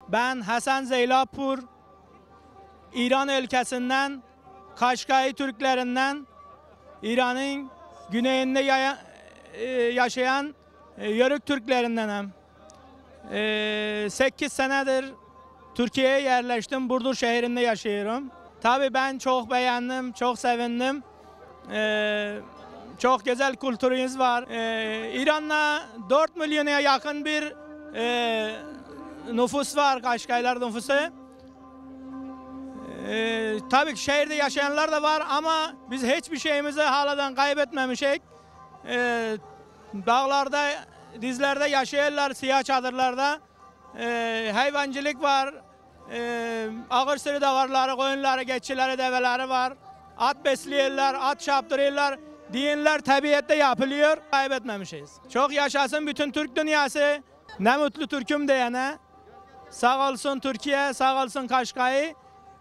Ben Hasan Zeylapur, İran ülkesinden, Kaşgai Türklerinden, İran'ın güneyinde yaşayan Yörük Türklerindenim. 8 senedir Türkiye'ye yerleştim. Burdur şehrinde yaşıyorum. Tabii ben çok beğendim, çok sevindim. Çok güzel kültürümüz var. İran'da 4 milyona yakın bir nüfus var, Kaşgaylar nüfusu. Tabii ki şehirde yaşayanlar da var ama biz hiçbir şeyimizi haladan kaybetmemişik. Dağlarda, dizlerde yaşayırlar, siyah çadırlarda. Hayvancılık var, ağır sürü davarları, koyunları, geçileri, develeri var. At besleyirler, at çaptırırlar. Dinler tabiatte yapılıyor, kaybetmemişiz. Çok yaşasın bütün Türk dünyası. Ne mutlu Türk'üm diyene. Sağ olsun Türkiye, sağ olsun Kaşgai.